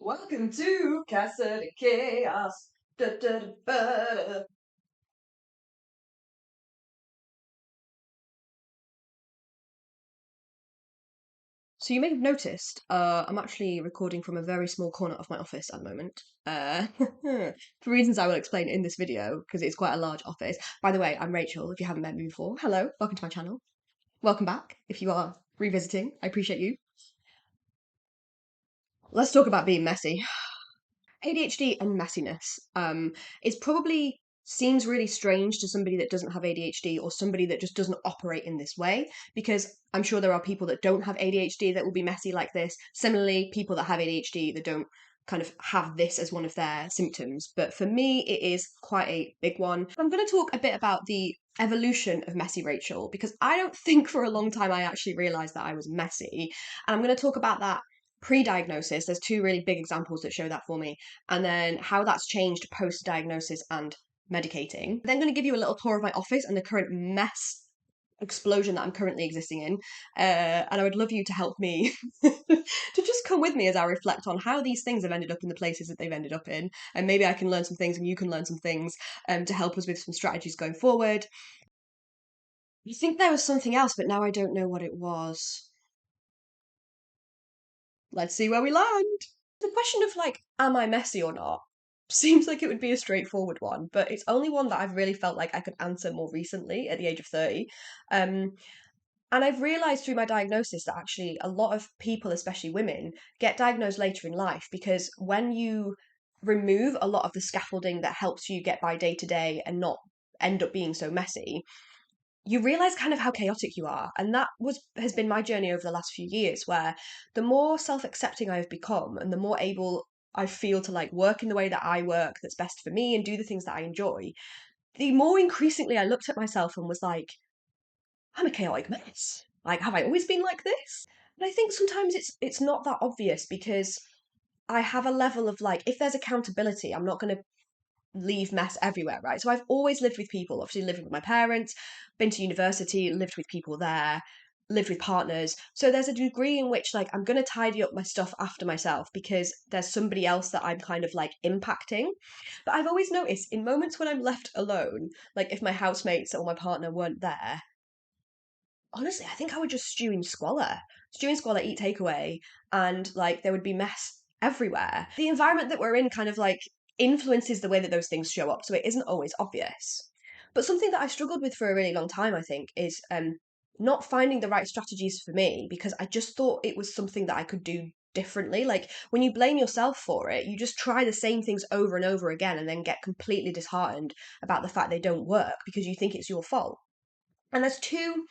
Welcome to Casa de Chaos. Da, da, da, ba, da. So you may have noticed, I'm actually recording from a very small corner of my office at the moment. For reasons I will explain in this video, because it's quite a large office. By the way, I'm Rachel, if you haven't met me before. Hello, welcome to my channel. Welcome back, if you are revisiting. I appreciate you. Let's talk about being messy. ADHD and messiness. It probably seems really strange to somebody that doesn't have ADHD or somebody that just doesn't operate in this way, because I'm sure there are people that don't have ADHD that will be messy like this. Similarly, people that have ADHD that don't kind of have this as one of their symptoms. But for me, it is quite a big one. I'm going to talk a bit about the evolution of messy Rachel, because I don't think for a long time I actually realised that I was messy. And I'm going to talk about that pre-diagnosis. There's two really big examples that show that for me, and then how that's changed post-diagnosis and medicating. I'm then going to give you a little tour of my office and the current mess explosion that I'm currently existing in, and I would love you to help me to just come with me as I reflect on how these things have ended up in the places that they've ended up in, and maybe I can learn some things and you can learn some things to help us with some strategies going forward. You think there was something else, but now I don't know what it was. Let's see where we land. The question of like, am I messy or not, seems like it would be a straightforward one, but it's only one that I've really felt like I could answer more recently at the age of 30. Um, and I've realised through my diagnosis that actually a lot of people, especially women, get diagnosed later in life because when you remove a lot of the scaffolding that helps you get by day to day and not end up being so messy, you realize kind of how chaotic you are. And that has been my journey over the last few years, where the more self-accepting I've become and the more able I feel to like work in the way that I work that's best for me and do the things that I enjoy, the more increasingly I looked at myself and was like, I'm a chaotic mess. Like, have I always been like this? And I think sometimes it's not that obvious, because I have a level of like, if there's accountability, I'm not going to leave mess everywhere, right? So I've always lived with people, obviously living with my parents, been to university, lived with people there, lived with partners. So there's a degree in which like I'm going to tidy up my stuff after myself because there's somebody else that I'm kind of like impacting. But I've always noticed in moments when I'm left alone, like if my housemates or my partner weren't there, honestly, I think I would just stew in squalor, eat takeaway, and like there would be mess everywhere. The environment that we're in kind of like influences the way that those things show up, so it isn't always obvious. But something that I struggled with for a really long time, I think, is not finding the right strategies for me, because I just thought it was something that I could do differently. Like when you blame yourself for it, you just try the same things over and over again and then get completely disheartened about the fact they don't work because you think it's your fault. And there's two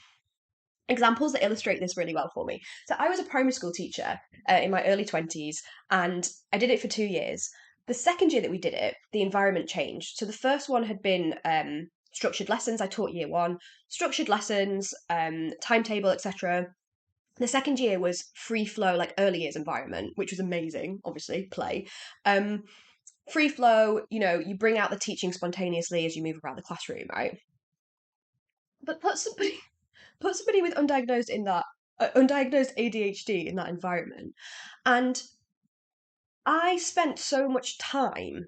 examples that illustrate this really well for me. So I was a primary school teacher in my early 20s, and I did it for 2 years. The second year that we did it, the environment changed. So the first one had been structured lessons. I taught year one, structured lessons, timetable, etc. The second year was free flow, like early years environment, which was amazing, obviously, play. Um, Free flow, you bring out the teaching spontaneously as you move around the classroom, right? But put somebody with undiagnosed ADHD in that environment, and I spent so much time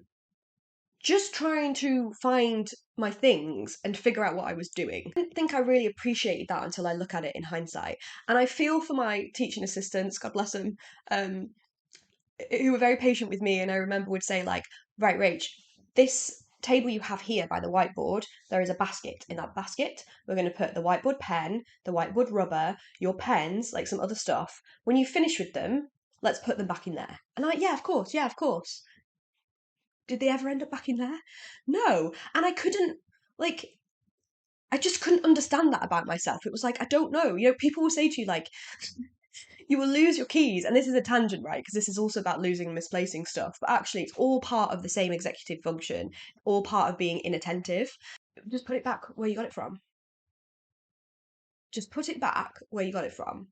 just trying to find my things and figure out what I was doing. I didn't think I really appreciated that until I look at it in hindsight. And I feel for my teaching assistants, God bless them, um, who were very patient with me, and I remember would say like, right, Rach, this table you have here by the whiteboard, there is a basket. In that basket, we're going to put the whiteboard pen, the whiteboard rubber, your pens, like some other stuff. When you finish with them, let's put them back in there. And I, yeah, of course. Did they ever end up back in there? No. And I couldn't, like, I just couldn't understand that about myself. It was like, I don't know. People will say to you, like, you will lose your keys. And this is a tangent, right? Because this is also about losing and misplacing stuff. But actually, it's all part of the same executive function, all part of being inattentive. Just put it back where you got it from. Just put it back where you got it from.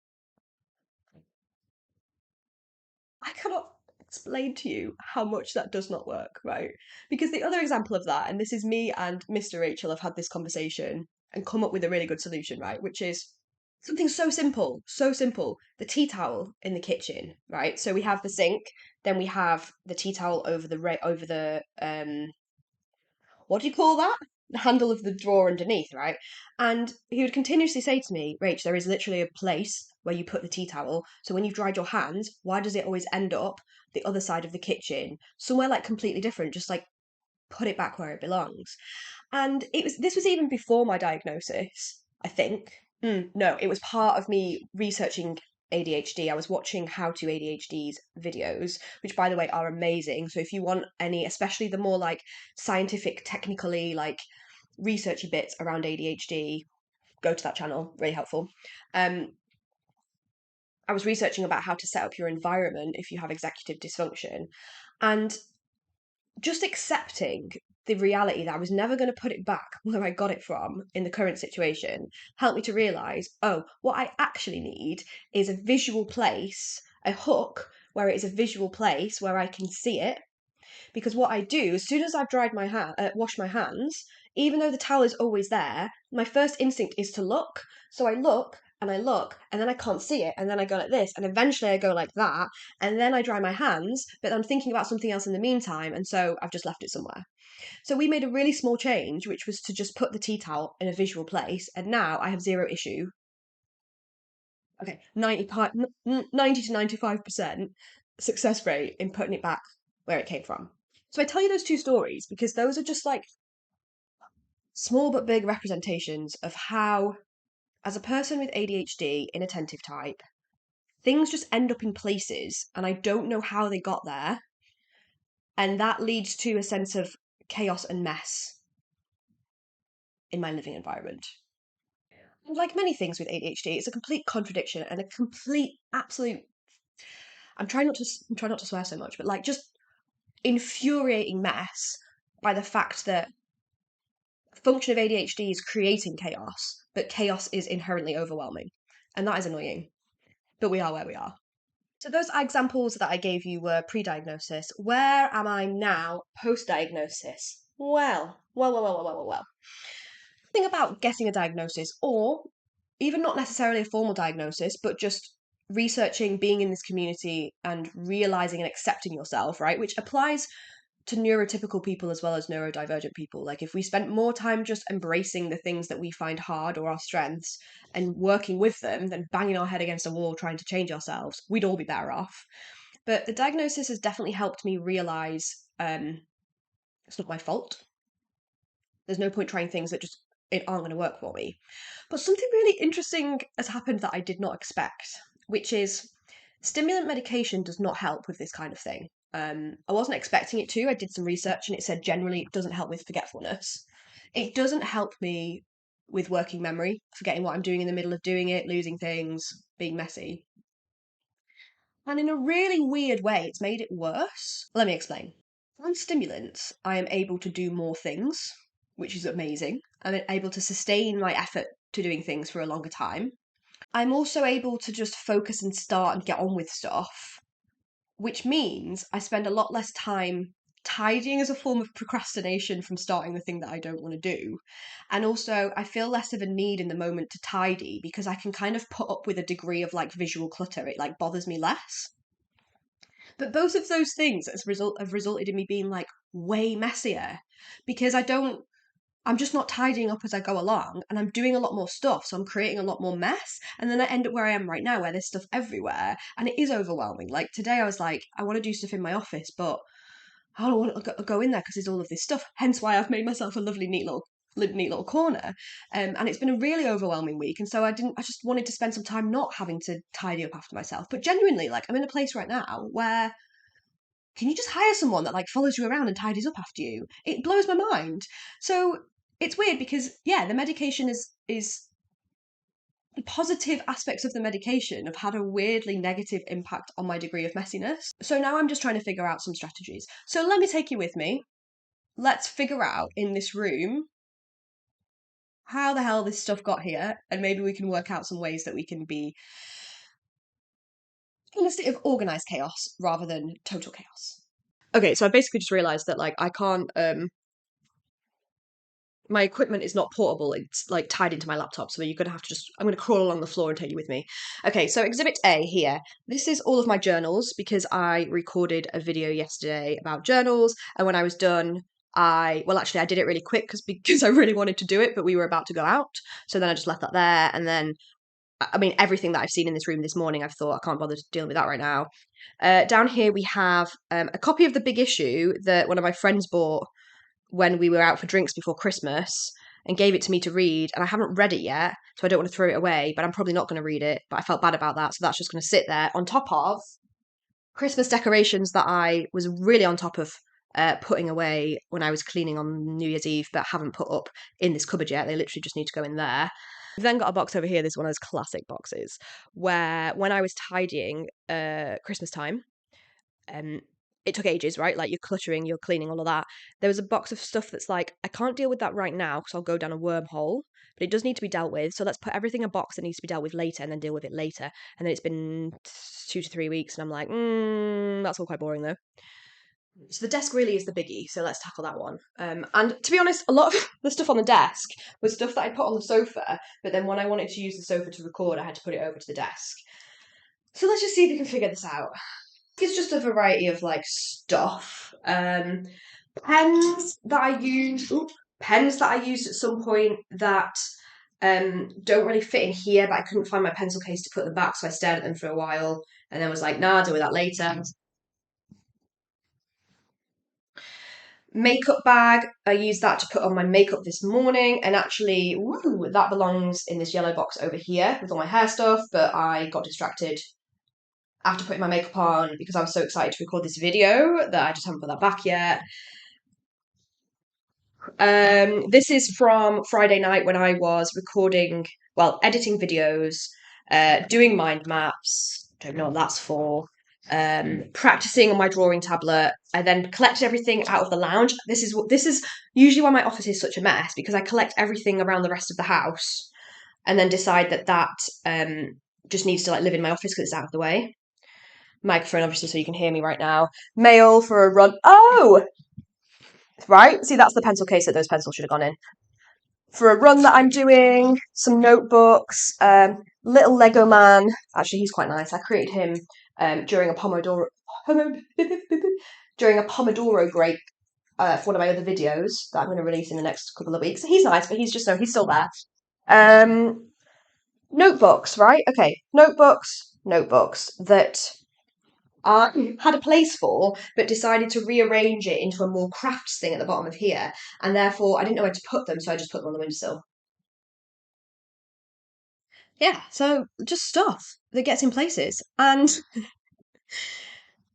I cannot explain to you how much that does not work, right? Because the other example of that, and this is me and Mr. Rachel have had this conversation and come up with a really good solution, right? Which is Something so simple, so simple. The tea towel in the kitchen, right? So we have the sink, then we have the tea towel over the what do you call that? The handle of the drawer underneath, right? And he would continuously say to me, Rach, there is literally a place where you put the tea towel. So when you've dried your hands, why does it always end up the other side of the kitchen? Somewhere like completely different, just like put it back where it belongs. And this was even before my diagnosis, I think. No, it was part of me researching ADHD. I was watching How to ADHD's videos, which by the way are amazing. So if you want any, especially the more like scientific, technically like researchy bits around ADHD, go to that channel. Really helpful. I was researching about how to set up your environment if you have executive dysfunction, and just accepting the reality that I was never going to put it back where I got it from in the current situation helped me to realize, oh, what I actually need is a visual place, a hook where it is a visual place where I can see it. Because what I do, as soon as I've washed my hands, even though the towel is always there, my first instinct is to look. So I look and I look, and then I can't see it, and then I go like this, and eventually I go like that, and then I dry my hands, but I'm thinking about something else in the meantime, and so I've just left it somewhere. So we made a really small change, which was to just put the tea towel in a visual place, and now I have zero issue. Okay, 90 to 95% success rate in putting it back where it came from. So I tell you those two stories because those are just like small but big representations of how, as a person with ADHD, inattentive type, things just end up in places and I don't know how they got there. And that leads to a sense of chaos and mess in my living environment. And like many things with ADHD, it's a complete contradiction and a complete, absolute. I'm trying not to swear so much, but like just infuriating mess by the fact that function of ADHD is creating chaos, but chaos is inherently overwhelming. And that is annoying. But we are where we are. So those examples that I gave you were pre-diagnosis. Where am I now post-diagnosis? Well. Think about getting a diagnosis, or even not necessarily a formal diagnosis, but just researching, being in this community and realizing and accepting yourself, right? Which applies to neurotypical people as well as neurodivergent people. Like if we spent more time just embracing the things that we find hard or our strengths and working with them than banging our head against a wall trying to change ourselves, we'd all be better off. But the diagnosis has definitely helped me realize it's not my fault. There's no point trying things that just aren't going to work for me. But something really interesting has happened that I did not expect, which is stimulant medication does not help with this kind of thing. I wasn't expecting it to. I did some research and it said generally it doesn't help with forgetfulness. It doesn't help me with working memory, forgetting what I'm doing in the middle of doing it, losing things, being messy. And in a really weird way, it's made it worse. Let me explain. On stimulants, I am able to do more things, which is amazing. I'm able to sustain my effort to doing things for a longer time. I'm also able to just focus and start and get on with stuff, which means I spend a lot less time tidying as a form of procrastination from starting the thing that I don't want to do. And also, I feel less of a need in the moment to tidy because I can kind of put up with a degree of like visual clutter. It like bothers me less. But both of those things have resulted in me being like way messier because I'm just not tidying up as I go along and I'm doing a lot more stuff. So I'm creating a lot more mess. And then I end up where I am right now, where there's stuff everywhere and it is overwhelming. Like today, I was like, I want to do stuff in my office, but I don't want to go in there because there's all of this stuff. Hence why I've made myself a lovely, neat little corner. And it's been a really overwhelming week. And so I just wanted to spend some time not having to tidy up after myself. But genuinely, like, I'm in a place right now where can you just hire someone that like follows you around and tidies up after you? It blows my mind. So it's weird because yeah, the medication is the positive aspects of the medication have had a weirdly negative impact on my degree of messiness. So now I'm just trying to figure out some strategies. So let me take you with me. Let's figure out in this room how the hell this stuff got here, and maybe we can work out some ways that we can be in a state of organized chaos rather than total chaos. Okay, so I basically just realized that like I can't my equipment is not portable. It's like tied into my laptop, so you're gonna have to I'm gonna crawl along the floor and take you with me. Okay, so Exhibit A here. This is all of my journals because I recorded a video yesterday about journals, and when I was done, I did it really quick because I really wanted to do it, but we were about to go out, so then I just left that there, and then I mean everything that I've seen in this room this morning, I've thought I can't bother dealing with that right now. Down here we have a copy of The Big Issue that one of my friends bought when we were out for drinks before Christmas and gave it to me to read, and I haven't read it yet, so I don't want to throw it away, but I'm probably not going to read it, but I felt bad about that, so that's just going to sit there on top of Christmas decorations that I was really on top of putting away when I was cleaning on New Year's Eve, but haven't put up in this cupboard yet. They literally just need to go in there. I've then got a box over here. This is one of those classic boxes where when I was tidying Christmas time, um, it took ages, right? Like you're cluttering, you're cleaning, all of that. There was a box of stuff that's like, I can't deal with that right now because I'll go down a wormhole, but it does need to be dealt with. So let's put everything in a box that needs to be dealt with later and then deal with it later. And then it's been 2 to 3 weeks and I'm like, that's all quite boring though. So the desk really is the biggie, so let's tackle that one. And to be honest, a lot of the stuff on the desk was stuff that I put on the sofa, but then when I wanted to use the sofa to record, I had to put it over to the desk. So let's just see if we can figure this out. It's just a variety of like stuff. Pens that I use. Pens that I used at some point that don't really fit in here, but I couldn't find my pencil case to put them back, so I stared at them for a while and then was like, nah, I'll deal with that later. Makeup bag, I used that to put on my makeup this morning, and actually, that belongs in this yellow box over here with all my hair stuff, but I got distracted after putting my makeup on because I was so excited to record this video that I just haven't put that back yet. This is from Friday night when I was editing videos, doing mind maps. Don't know what that's for. Practicing on my drawing tablet. I then collected everything out of the lounge. This is usually why my office is such a mess, because I collect everything around the rest of the house and then decide that just needs to like live in my office because it's out of the way. Microphone, obviously, so you can hear me right now. Mail for a run. Oh, right. See, that's the pencil case that those pencils should have gone in. For a run that I'm doing, some notebooks, little Lego man. Actually, he's quite nice. I created him during a Pomodoro break for one of my other videos that I'm going to release in the next couple of weeks. He's nice, but he's still there. Notebooks, right? Okay, notebooks that I had a place for, but decided to rearrange it into a more crafts thing at the bottom of here, and therefore I didn't know where to put them, so I just put them on the windowsill. Yeah, so just stuff that gets in places. And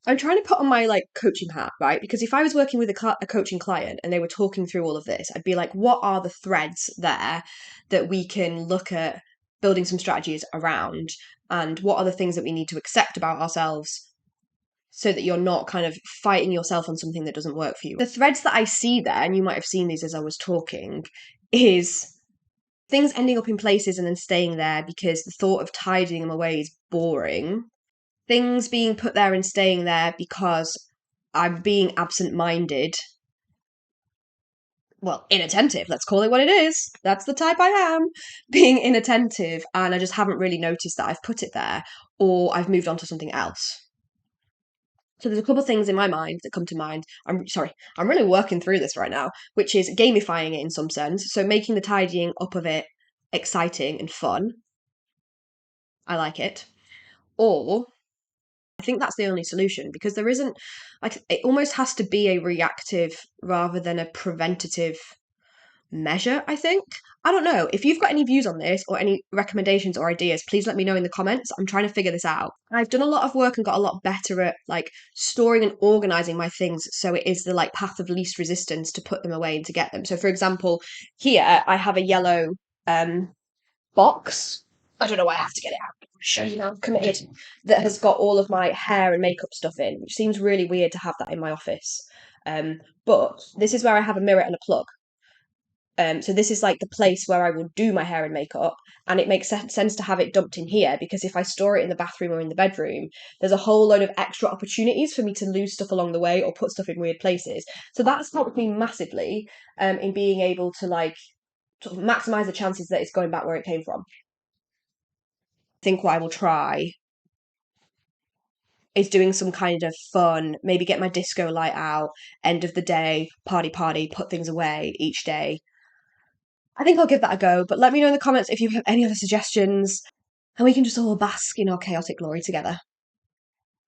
I'm trying to put on my like coaching hat, right? Because if I was working with a coaching client and they were talking through all of this, I'd be like, what are the threads there that we can look at building some strategies around? And what are the things that we need to accept about ourselves so that you're not kind of fighting yourself on something that doesn't work for you? The threads that I see there, and you might have seen these as I was talking, is things ending up in places and then staying there because the thought of tidying them away is boring. Things being put there and staying there because I'm being absent-minded. Well, inattentive, let's call it what it is. That's the type I am. Being inattentive, and I just haven't really noticed that I've put it there, or I've moved on to something else. So there's a couple of things in my mind that come to mind. I'm really working through this right now, which is gamifying it in some sense. So making the tidying up of it exciting and fun. I like it. Or I think that's the only solution, because there isn't, like, it almost has to be a reactive rather than a preventative measure, I think. I don't know. If you've got any views on this or any recommendations or ideas, please let me know in the comments. I'm trying to figure this out. I've done a lot of work and got a lot better at like storing and organizing my things so it is the like path of least resistance to put them away and to get them. So for example, here I have a yellow box. I don't know why I have to get it out. I'll show you now. I'm committed. That has got all of my hair and makeup stuff in, which seems really weird to have that in my office. But this is where I have a mirror and a plug. So this is like the place where I will do my hair and makeup, and it makes sense to have it dumped in here because if I store it in the bathroom or in the bedroom, there's a whole load of extra opportunities for me to lose stuff along the way or put stuff in weird places. So that's helped me massively in being able to like sort of maximize the chances that it's going back where it came from. I think what I will try is doing some kind of fun, maybe get my disco light out, end of the day, party, put things away each day. I think I'll give that a go, but let me know in the comments if you have any other suggestions and we can just all bask in our chaotic glory together.